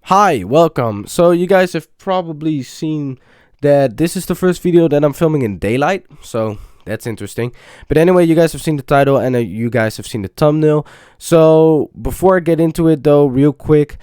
Hi, welcome. So you guys have probably seen that this is the first video that I'm filming in daylight, so that's interesting. But anyway, you guys have seen the title and you guys have seen the thumbnail. So before I get into it though, real quick,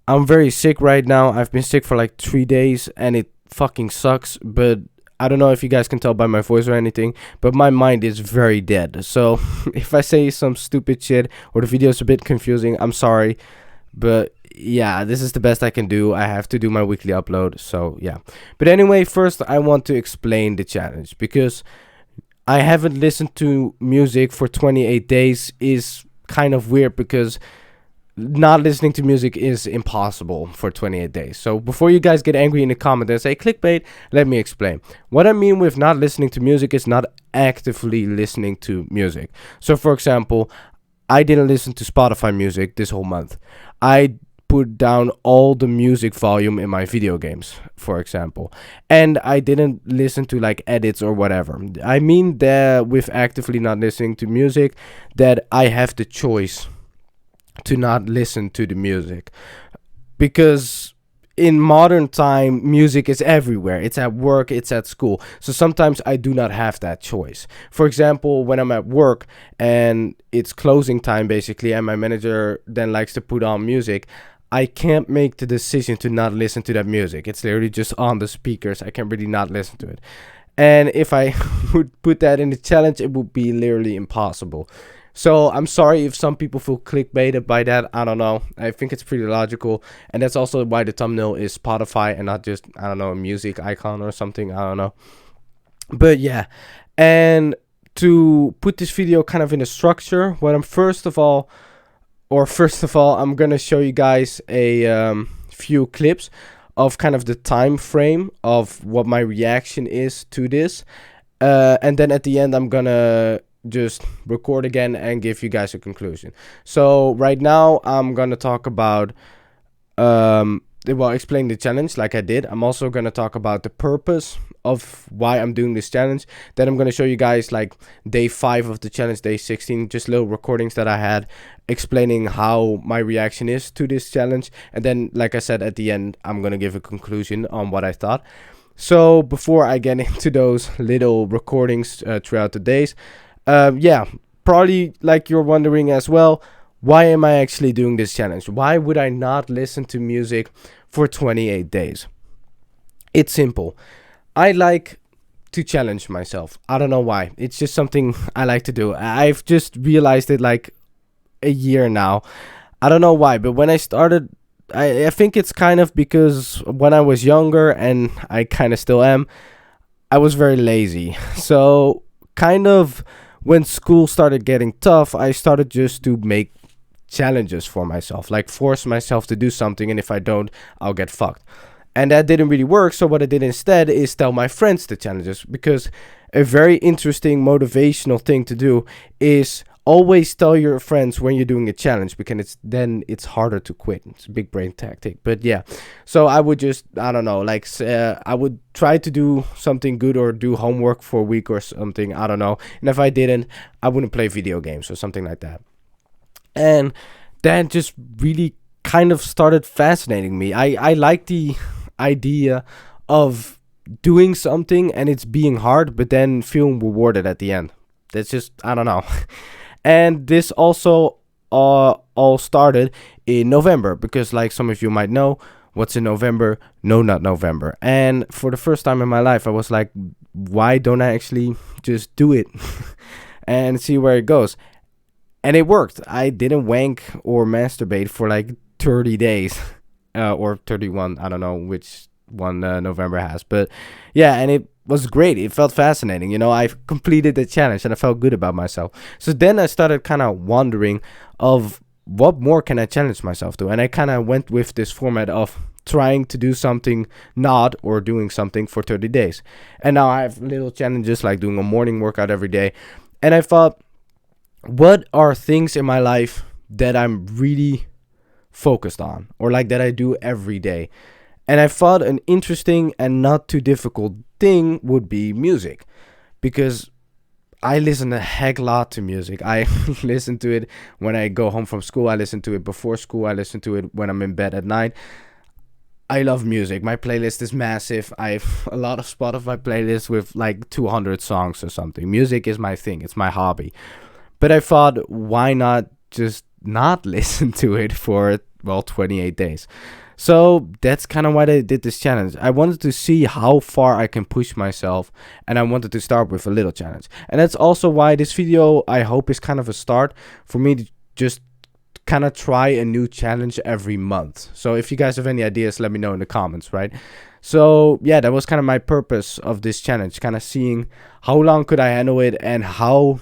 I'm very sick right now. I've been sick for like 3 days and it fucking sucks, but I don't know if you guys can tell by my voice or anything, but my mind is very dead. So if I say some stupid shit or the video is a bit confusing, I'm sorry. But yeah, this is the best I can do. I have to do my weekly upload, so yeah. But anyway, first I want to explain the challenge, because I haven't listened to music for 28 days is kind of weird, because not listening to music is impossible for 28 days. So before you guys get angry in the comment and say clickbait, let me explain. What I mean with not listening to music is not actively listening to music. So for example, I didn't listen to Spotify music this whole month. I put down all the music volume in my video games, for example. And I didn't listen to like edits or whatever. I mean that with actively not listening to music, that I have the choice to not listen to the music. Because in modern time, music is everywhere. It's at work, it's at school. So sometimes I do not have that choice. For example, when I'm at work and it's closing time basically, and my manager then likes to put on music, I can't make the decision to not listen to that music. It's literally just on the speakers. I can really not listen to it. And if I would put that in the challenge, it would be literally impossible. So I'm sorry if some people feel clickbaited by that. I don't know. I think it's pretty logical. And that's also why the thumbnail is Spotify and not just, I don't know, a music icon or something. I don't know. But yeah. And to put this video kind of in a structure, what I'm first of all, I'm going to show you guys a few clips of kind of the time frame of what my reaction is to this. And then at the end, I'm going to just record again and give you guys a conclusion. So right now I'm gonna talk about explain the challenge like I did. I'm also gonna talk about the purpose of why I'm doing this challenge. Then I'm gonna show you guys like day 5 of the challenge, day 16, just little recordings that I had explaining how my reaction is to this challenge. And then, like I said, at the end I'm gonna give a conclusion on what I thought. So before I get into those little recordings throughout the days, probably like you're wondering as well, why am I actually doing this challenge? Why would I not listen to music for 28 days? It's simple. I like to challenge myself. I don't know why. It's just something I like to do. I've just realized it like a year now. I don't know why, but when I started, I think it's kind of because when I was younger, and I kind of still am, I was very lazy. So kind of when school started getting tough, I started just to make challenges for myself, like force myself to do something, and if I don't, I'll get fucked. And that didn't really work, so what I did instead is tell my friends the challenges, because a very interesting motivational thing to do is always tell your friends when you're doing a challenge, because it's harder to quit. It's a big brain tactic. But yeah, so I would just, I don't know, like I would try to do something good or do homework for a week or something, I don't know. And if I didn't, I wouldn't play video games or something like that. And that just really kind of started fascinating me. I like the idea of doing something and it's being hard, but then feeling rewarded at the end. That's just, I don't know. And this also all started in November, because like some of you might know, what's in November? No, not November. And for the first time in my life, I was like, why don't I actually just do it and see where it goes? And it worked. I didn't wank or masturbate for like 30 days or 31. I don't know which one November has. But yeah, and it was great. It felt fascinating. You know, I completed the challenge and I felt good about myself. So then I started kind of wondering of what more can I challenge myself to? And I kind of went with this format of trying to do something not, or doing something for 30 days. And now I have little challenges like doing a morning workout every day. And I thought, what are things in my life that I'm really focused on, or like that I do every day? And I thought an interesting and not too difficult thing would be music, because I listen a heck lot to music. I listen to it when I go home from school. I listen to it before school. I listen to it when I'm in bed at night. I love music. My playlist is massive. I've a lot of Spotify playlists with like 200 songs or something. Music is my thing. It's my hobby. But I thought, why not just not listen to it for, well, 28 days? So that's kind of why I did this challenge. I wanted to see how far I can push myself, and I wanted to start with a little challenge. And that's also why this video, I hope, is kind of a start for me to just kind of try a new challenge every month. So if you guys have any ideas, let me know in the comments, right? So yeah, that was kind of my purpose of this challenge, kind of seeing how long could I handle it, and how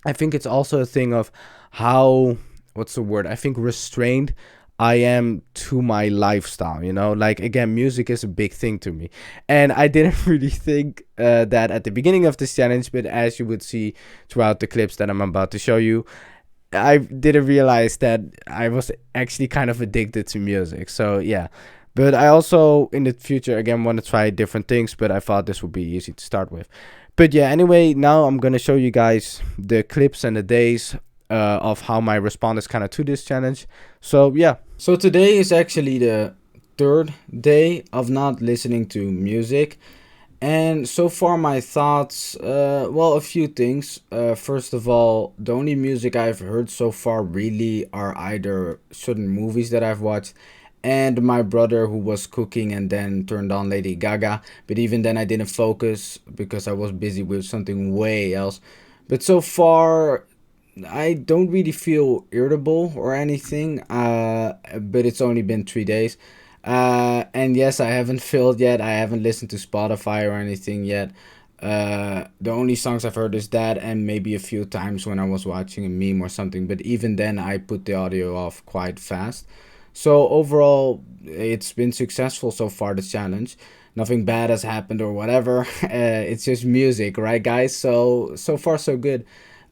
I think it's also a thing of how, what's the word? I think restrained I am to my lifestyle, you know? Like, again, music is a big thing to me. And I didn't really think that at the beginning of this challenge, but as you would see throughout the clips that I'm about to show you, I didn't realize that I was actually kind of addicted to music. So yeah. But I also, in the future, again, want to try different things, but I thought this would be easy to start with. But yeah, anyway, now I'm going to show you guys the clips and the days of how my response is kind of to this challenge. So yeah. So today is actually the third day of not listening to music. And so far, my thoughts, well, a few things. First of all, the only music I've heard so far really are either certain movies that I've watched and my brother who was cooking and then turned on Lady Gaga. But even then, I didn't focus because I was busy with something way else. But so far, I don't really feel irritable or anything, but it's only been 3 days. And yes, I haven't filled yet. I haven't listened to Spotify or anything yet. The only songs I've heard is that, and maybe a few times when I was watching a meme or something. But even then, I put the audio off quite fast. So overall, it's been successful so far, the challenge. Nothing bad has happened or whatever. It's just music, right, guys? So far so good.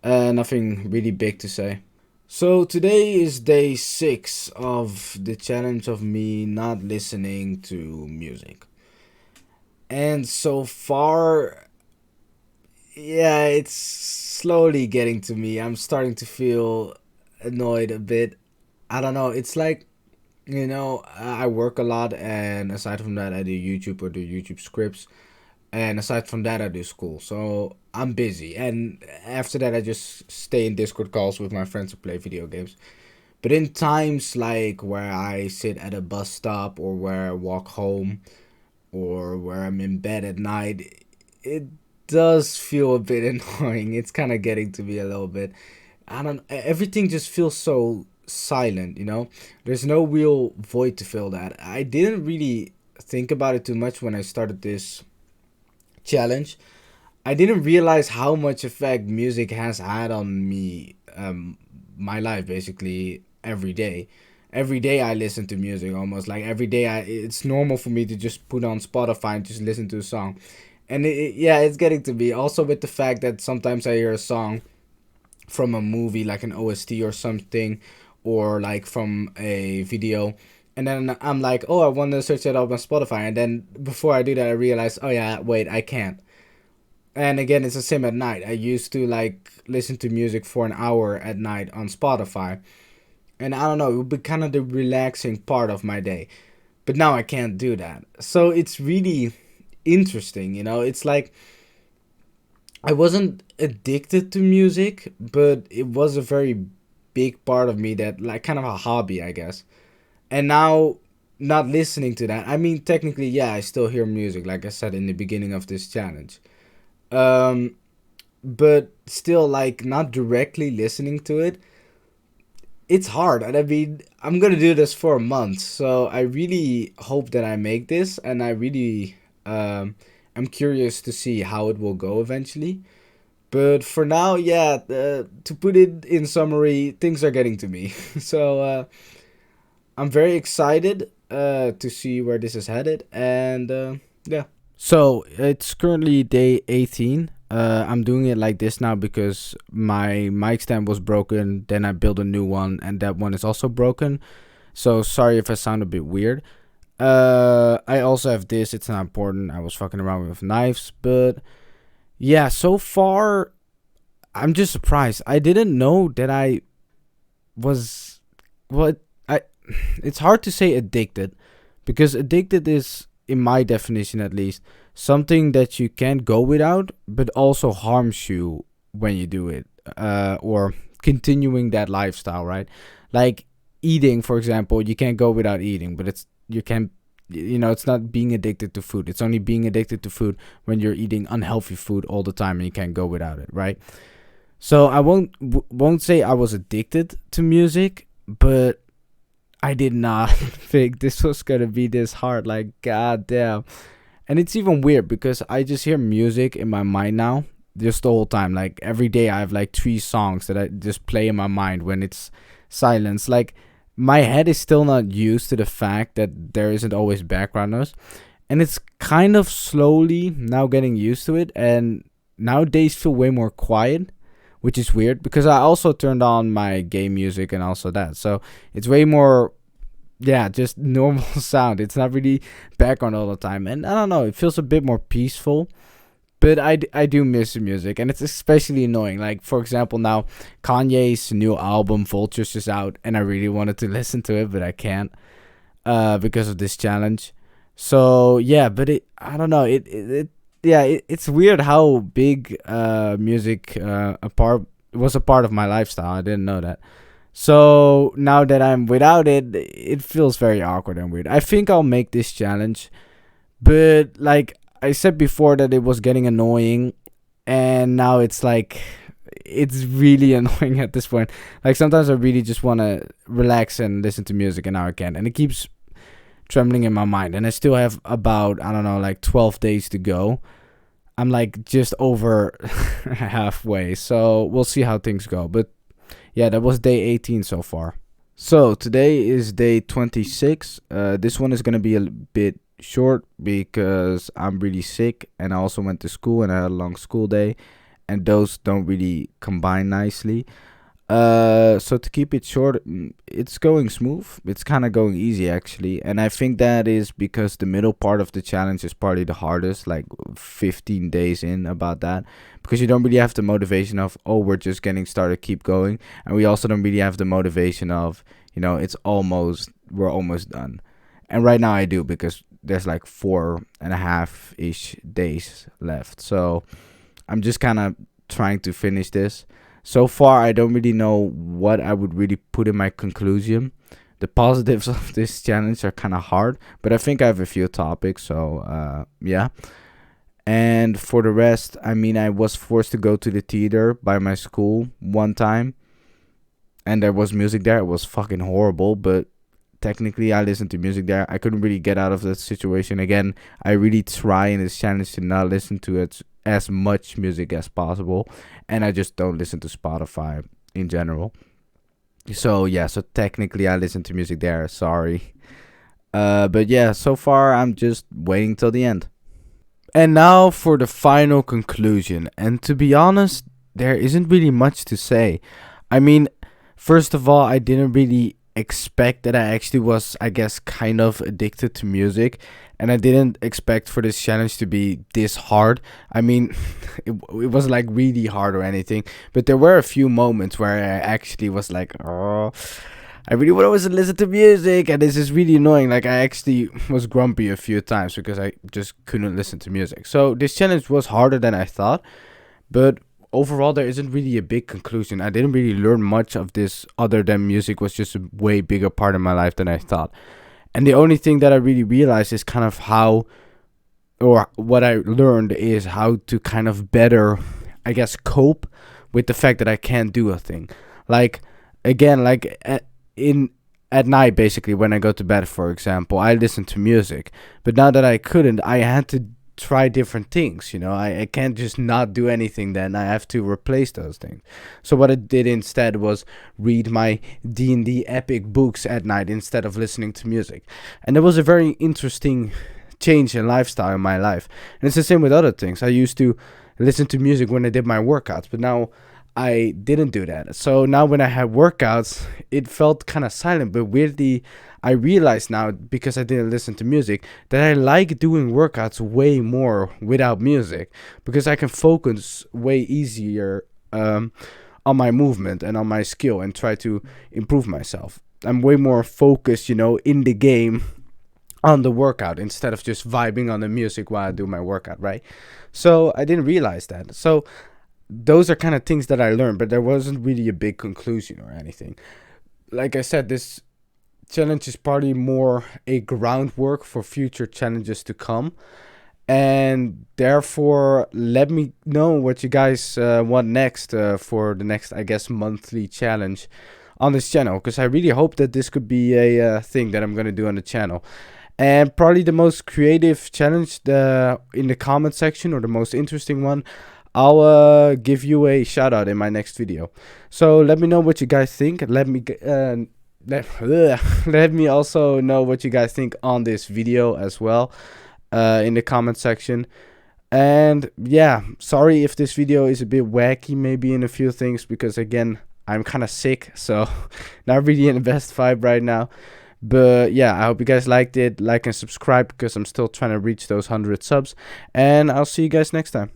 Nothing really big to say. So today is day 6 of the challenge of me not listening to music. And so far, yeah, it's slowly getting to me. I'm starting to feel annoyed a bit. I don't know. It's like, I work a lot, and aside from that, I do YouTube or do YouTube scripts. And aside from that, I do school. So I'm busy. And after that, I just stay in Discord calls with my friends to play video games. But in times like where I sit at a bus stop, or where I walk home, or where I'm in bed at night, it does feel a bit annoying. It's kind of getting to me a little bit. Everything just feels so silent, There's no real void to fill that. I didn't really think about it too much when I started this challenge. I didn't realize how much effect music has had on me, my life, basically every day. Every day I listen to music, almost like every day. It's normal for me to just put on Spotify and just listen to a song, and yeah, it's getting to me. Also with the fact that sometimes I hear a song from a movie, like an OST or something, or like from a video, and then I'm like, oh, I want to search it up on Spotify, and then before I do that, I realize, oh yeah, wait, I can't. And again, it's the same at night. I used to like listen to music for an hour at night on Spotify, and I don't know, it would be kind of the relaxing part of my day, but now I can't do that. So it's really interesting, It's like I wasn't addicted to music, but it was a very big part of me, that like kind of a hobby, I guess. And now, not listening to that, I mean, technically, yeah, I still hear music, like I said in the beginning of this challenge. Um, but still, like, not directly listening to it, it's hard. And I mean, I'm gonna do this for a month, so I really hope that I make this, and I really, I'm curious to see how it will go eventually. But for now, yeah, to put it in summary, things are getting to me. So, I'm very excited to see where this is headed, and yeah. So it's currently day 18. I'm doing it like this now because my mic stand was broken. Then I built a new one, and that one is also broken. So sorry if I sound a bit weird. I also have this. It's not important. I was fucking around with knives, but yeah. So far, I'm just surprised. I didn't know that I was what I. It's hard to say addicted, Because addicted is, in my definition at least, something that you can't go without, but also harms you when you do it, or continuing that lifestyle, right? Like eating, for example, you can't go without eating, but it's you can, it's not being addicted to food. It's only being addicted to food when you're eating unhealthy food all the time and you can't go without it, right? So I won't say I was addicted to music, but I did not think this was gonna be this hard. Like, god damn. And it's even weird because I just hear music in my mind now, just the whole time. Like every day, I have like 3 songs that I just play in my mind when it's silence. Like my head is still not used to the fact that there isn't always background noise, and it's kind of slowly now getting used to it. And nowadays feel way more quiet, which is weird because I also turned on my game music and also that. So it's way more, yeah, just normal sound. It's not really background all the time. And I don't know, it feels a bit more peaceful. But I do miss the music, and it's especially annoying. Like, for example, now Kanye's new album, Vultures, is out, and I really wanted to listen to it, but I can't because of this challenge. So, yeah, but I don't know. Yeah, it's weird how big music was a part of my lifestyle. I didn't know that. So now that I'm without it, it feels very awkward and weird. I think I'll make this challenge, but like I said before, that it was getting annoying, and now it's like it's really annoying at this point. Like sometimes I really just want to relax and listen to music, and now I can't, and it keeps trembling in my mind. And I still have about, I don't know, like 12 days to go. I'm like just over halfway, so we'll see how things go. But yeah, that was day 18 so far. So today is day 26. This one is gonna be a bit short because I'm really sick, and I also went to school and I had a long school day, and those don't really combine nicely. So to keep it short, it's going smooth. It's kind of going easy actually, and I think that is because the middle part of the challenge is probably the hardest. Like 15 days in, about that, because you don't really have the motivation of, oh, we're just getting started, keep going, and we also don't really have the motivation of, we're almost done. And right now I do, because there's like 4.5 ish days left. So I'm just kind of trying to finish this. So far, I don't really know what I would really put in my conclusion. The positives of this challenge are kind of hard, but I think I have a few topics. So, yeah. And for the rest, I mean, I was forced to go to the theater by my school one time, and there was music there. It was fucking horrible, but technically I listened to music there. I couldn't really get out of that situation. Again, I really try in this challenge to not listen to it as much music as possible, and I just don't listen to Spotify in general. So yeah, so technically I listen to music there. Sorry. But yeah, so far I'm just waiting till the end. And now for the final conclusion. And to be honest, there isn't really much to say. I mean, first of all, I didn't really expect that I actually was, I guess, kind of addicted to music, and I didn't expect for this challenge to be this hard. I mean, it was like really hard or anything, but there were a few moments where I actually was like, oh, I really want to listen to music, and this is really annoying. Like, I actually was grumpy a few times because I just couldn't listen to music. So this challenge was harder than I thought, but overall there isn't really a big conclusion. I didn't really learn much of this other than music was just a way bigger part of my life than I thought. And the only thing that I really realized is kind of how, or what I learned is how to kind of better, I guess, cope with the fact that I can't do a thing. Like, again, like at night, basically, when I go to bed, for example, I listen to music. But now that I couldn't, I had to try different things. I can't just not do anything. Then I have to replace those things. So what I did instead was read my D&D epic books at night instead of listening to music. And it was a very interesting change in lifestyle in my life. And it's the same with other things. I used to listen to music when I did my workouts, but now I didn't do that. So now when I had workouts, it felt kind of silent. But weirdly, I realize now, because I didn't listen to music, that I like doing workouts way more without music, because I can focus way easier on my movement and on my skill and try to improve myself. I'm way more focused, in the game on the workout instead of just vibing on the music while I do my workout, right? So I didn't realize that. So those are kind of things that I learned, but there wasn't really a big conclusion or anything. Like I said, this challenge is probably more a groundwork for future challenges to come. And therefore, let me know what you guys want next for the next, I guess, monthly challenge on this channel, because I really hope that this could be a thing that I'm going to do on the channel. And probably the most creative challenge in the comment section, or the most interesting one, I'll give you a shout out in my next video. So let me know what you guys think. Let me also know what you guys think on this video as well in the comment section. And yeah, sorry if this video is a bit wacky maybe in a few things, because again, I'm kind of sick, so not really in the best vibe right now. But yeah, I hope you guys liked it. Like and subscribe, because I'm still trying to reach those 100 subs. And I'll see you guys next time.